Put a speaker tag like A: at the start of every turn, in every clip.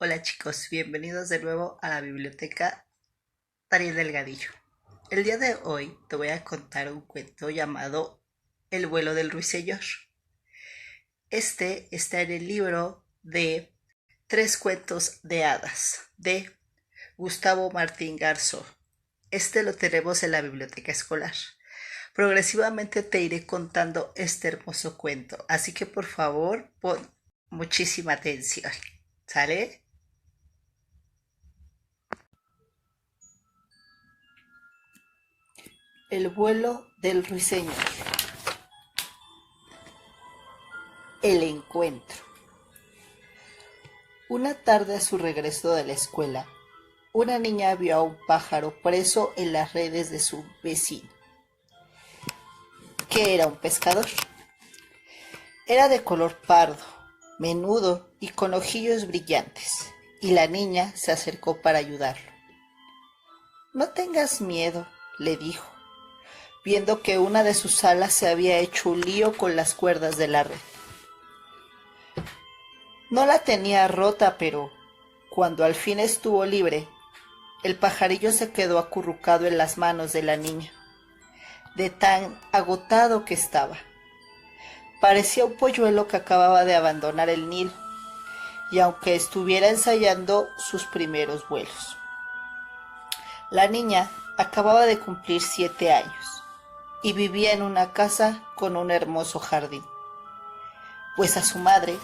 A: Hola chicos, bienvenidos de nuevo a la biblioteca Daniel Delgadillo. El día de hoy te voy a contar un cuento llamado El vuelo del ruiseñor. Este está en el libro de Tres cuentos de hadas de Gustavo Martín Garzón. Este lo tenemos en la biblioteca escolar. Progresivamente te iré contando este hermoso cuento, así que por favor pon muchísima atención. ¿Sale? El vuelo del ruiseñor. El encuentro. Una tarde a su regreso de la escuela, una niña vio a un pájaro preso en las redes de su vecino, que era un pescador. Era de color pardo, menudo y con ojillos brillantes, y la niña se acercó para ayudarlo. No tengas miedo, le dijo, viendo que una de sus alas se había hecho un lío con las cuerdas de la red. No la tenía rota, pero cuando al fin estuvo libre, el pajarillo se quedó acurrucado en las manos de la niña, de tan agotado que estaba. Parecía un polluelo que acababa de abandonar el nido, y aunque estuviera ensayando sus primeros vuelos. La niña acababa de cumplir 7 años y vivía en una casa con un hermoso jardín, pues a su madre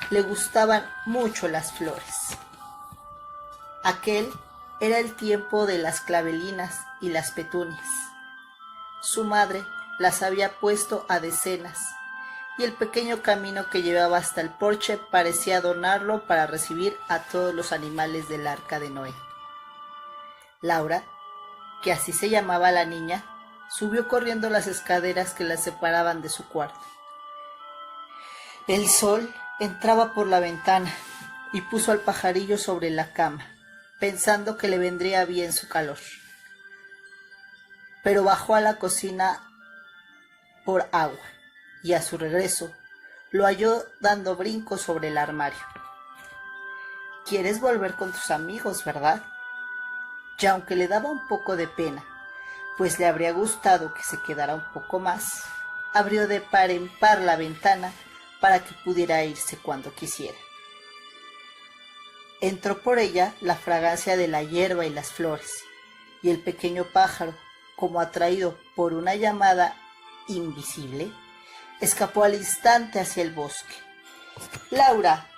A: le gustaban mucho las flores. Aquel era el tiempo de las clavelinas y las petunias. Su madre las había puesto a decenas, y el pequeño camino que llevaba hasta el porche parecía adornarlo para recibir a todos los animales del arca de Noé. Laura, que así se llamaba la niña, subió corriendo las escaleras que la separaban de su cuarto. El sol entraba por la ventana y puso al pajarillo sobre la cama, pensando que le vendría bien su calor. Pero bajó a la cocina por agua y a su regreso lo halló dando brincos sobre el armario. ¿Quieres volver con tus amigos, verdad? Y aunque le daba un poco de pena, pues le habría gustado que se quedara un poco más, abrió de par en par la ventana para que pudiera irse cuando quisiera. Entró por ella la fragancia de la hierba y las flores, y el pequeño pájaro, como atraído por una llamada invisible, escapó al instante hacia el bosque. Laura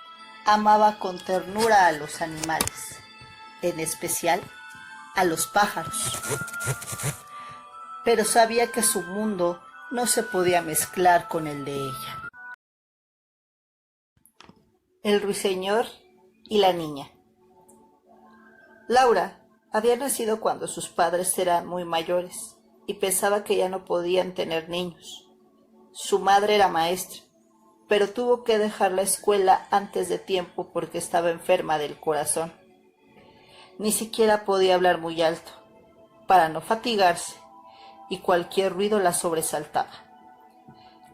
A: amaba con ternura a los animales, en especial a los pájaros, pero sabía que su mundo no se podía mezclar con el de ella. El ruiseñor y la niña. Laura había nacido cuando sus padres eran muy mayores y pensaba que ya no podían tener niños. Su madre era maestra, pero tuvo que dejar la escuela antes de tiempo porque estaba enferma del corazón. Ni siquiera podía hablar muy alto, para no fatigarse, y cualquier ruido la sobresaltaba.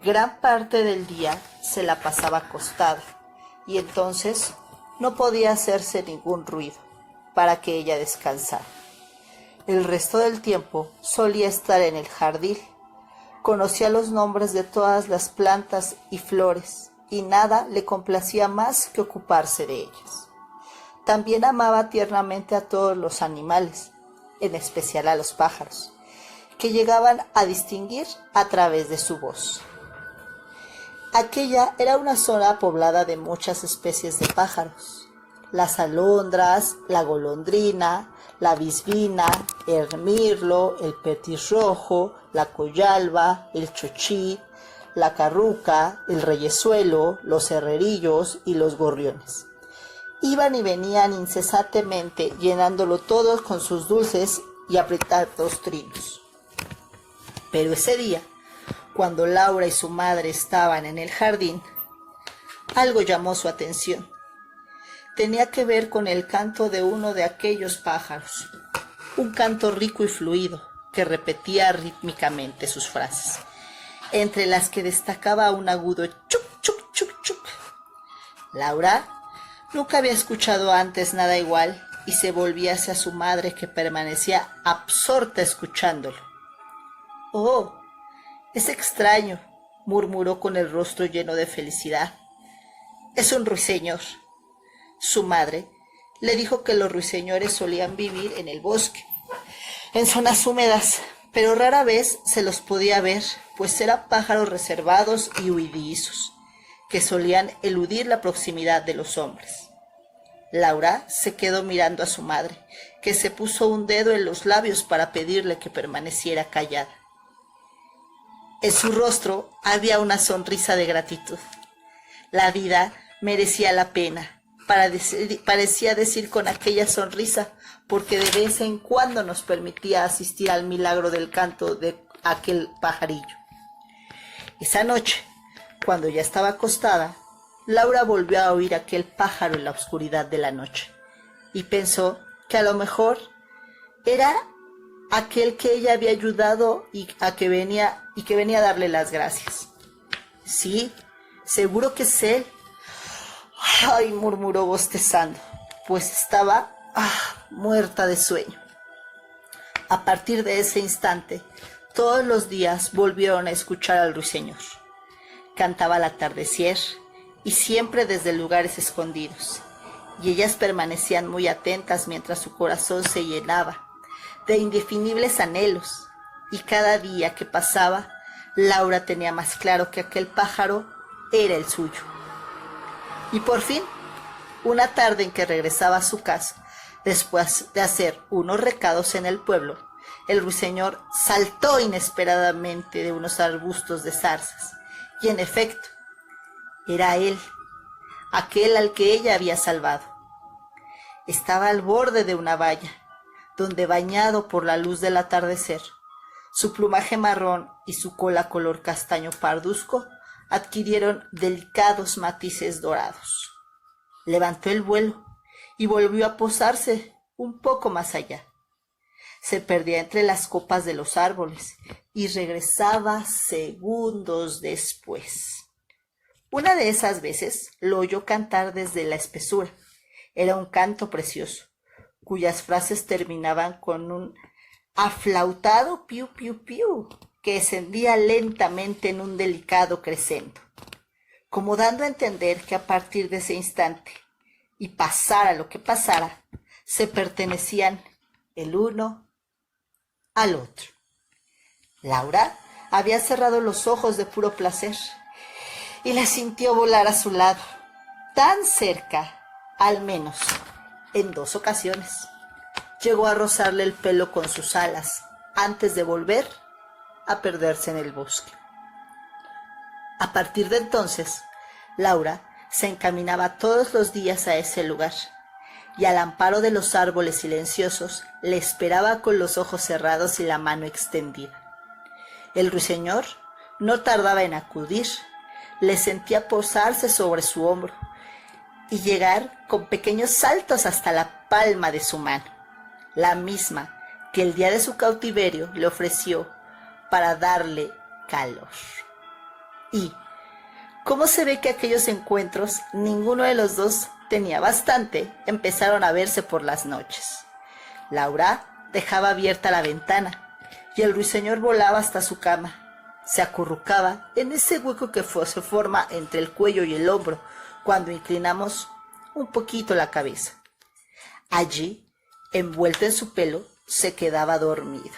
A: Gran parte del día se la pasaba acostada, y entonces no podía hacerse ningún ruido para que ella descansara. El resto del tiempo solía estar en el jardín. Conocía los nombres de todas las plantas y flores, y nada le complacía más que ocuparse de ellas. También amaba tiernamente a todos los animales, en especial a los pájaros, que llegaban a distinguir a través de su voz. Aquella era una zona poblada de muchas especies de pájaros: las alondras, la golondrina, la bisbina, el mirlo, el petirrojo, la coyalba, el chochí, la carruca, el reyezuelo, los herrerillos y los gorriones. Iban y venían incesantemente, llenándolo todo con sus dulces y apretados trinos. Pero ese día, cuando Laura y su madre estaban en el jardín, algo llamó su atención. Tenía que ver con el canto de uno de aquellos pájaros, un canto rico y fluido que repetía rítmicamente sus frases, entre las que destacaba un agudo chuc, chuc, chuc, chuc. Laura Nunca había escuchado antes nada igual y se volvía hacia su madre, que permanecía absorta escuchándolo. «Oh, es extraño», murmuró con el rostro lleno de felicidad. «Es un ruiseñor». Su madre le dijo que los ruiseñores solían vivir en el bosque, en zonas húmedas, pero rara vez se los podía ver, pues eran pájaros reservados y huidizos, que solían eludir la proximidad de los hombres. Laura se quedó mirando a su madre, que se puso un dedo en los labios para pedirle que permaneciera callada. En su rostro había una sonrisa de gratitud. La vida merecía la pena, parecía decir con aquella sonrisa, porque de vez en cuando nos permitía asistir al milagro del canto de aquel pajarillo. Esa noche, cuando ya estaba acostada, Laura volvió a oír aquel pájaro en la oscuridad de la noche y pensó que a lo mejor era aquel que ella había ayudado y que venía a darle las gracias. «Sí, seguro que es él». «Ay», murmuró bostezando, pues estaba muerta de sueño. A partir de ese instante, todos los días volvieron a escuchar al ruiseñor. Cantaba al atardecer y siempre desde lugares escondidos, y ellas permanecían muy atentas mientras su corazón se llenaba de indefinibles anhelos, y cada día que pasaba, Laura tenía más claro que aquel pájaro era el suyo. Y por fin, una tarde en que regresaba a su casa, después de hacer unos recados en el pueblo, el ruiseñor saltó inesperadamente de unos arbustos de zarzas, y en efecto, era él, aquel al que ella había salvado. Estaba al borde de una valla, donde, bañado por la luz del atardecer, su plumaje marrón y su cola color castaño parduzco adquirieron delicados matices dorados. Levantó el vuelo y volvió a posarse un poco más allá. Se perdía entre las copas de los árboles y regresaba segundos después. Una de esas veces lo oyó cantar desde la espesura. Era un canto precioso, cuyas frases terminaban con un aflautado piu piu piu que descendía lentamente en un delicado crescendo, como dando a entender que a partir de ese instante, y pasara lo que pasara, se pertenecían el uno al otro. Laura había cerrado los ojos de puro placer y la sintió volar a su lado, tan cerca, al menos en 2 ocasiones. Llegó a rozarle el pelo con sus alas antes de volver a perderse en el bosque. A partir de entonces, Laura se encaminaba todos los días a ese lugar, y al amparo de los árboles silenciosos le esperaba con los ojos cerrados y la mano extendida. El ruiseñor no tardaba en acudir, le sentía posarse sobre su hombro y llegar con pequeños saltos hasta la palma de su mano, la misma que el día de su cautiverio le ofreció para darle calor. Y, ¿cómo se ve que aquellos encuentros ninguno de los dos tenía bastante? Empezaron a verse por las noches. Laura dejaba abierta la ventana y el ruiseñor volaba hasta su cama. Se acurrucaba en ese hueco que se forma entre el cuello y el hombro cuando inclinamos un poquito la cabeza. Allí, envuelto en su pelo, se quedaba dormido.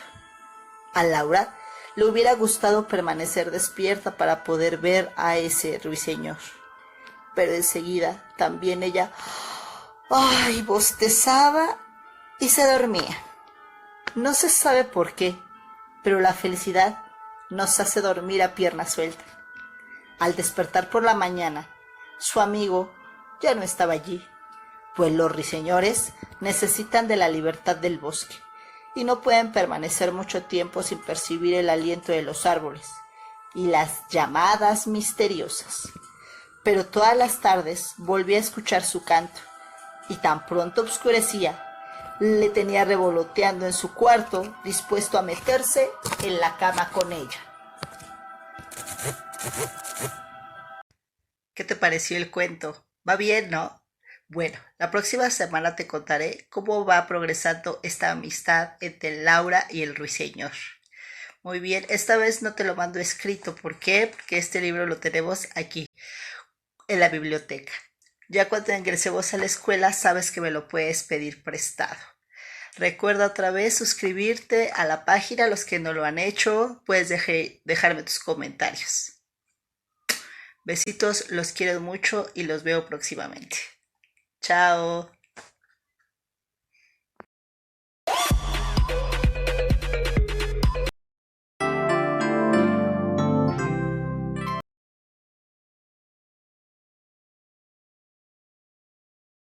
A: A Laura le hubiera gustado permanecer despierta para poder ver a ese ruiseñor, pero enseguida también ella bostezaba y se dormía. No se sabe por qué, pero la felicidad nos hace dormir a pierna suelta. Al despertar por la mañana, su amigo ya no estaba allí, pues los ruiseñores necesitan de la libertad del bosque y no pueden permanecer mucho tiempo sin percibir el aliento de los árboles y las llamadas misteriosas. Pero todas las tardes volvía a escuchar su canto, y tan pronto oscurecía, le tenía revoloteando en su cuarto, dispuesto a meterse en la cama con ella. ¿Qué te pareció el cuento? Va bien, ¿no? Bueno, la próxima semana te contaré cómo va progresando esta amistad entre Laura y el ruiseñor. Muy bien, esta vez no te lo mando escrito. ¿Por qué? Porque este libro lo tenemos aquí, en la biblioteca. Ya cuando ingresemos a la escuela, sabes que me lo puedes pedir prestado. Recuerda otra vez suscribirte a la página, los que no lo han hecho, puedes dejarme tus comentarios. Besitos, los quiero mucho y los veo próximamente. Chao.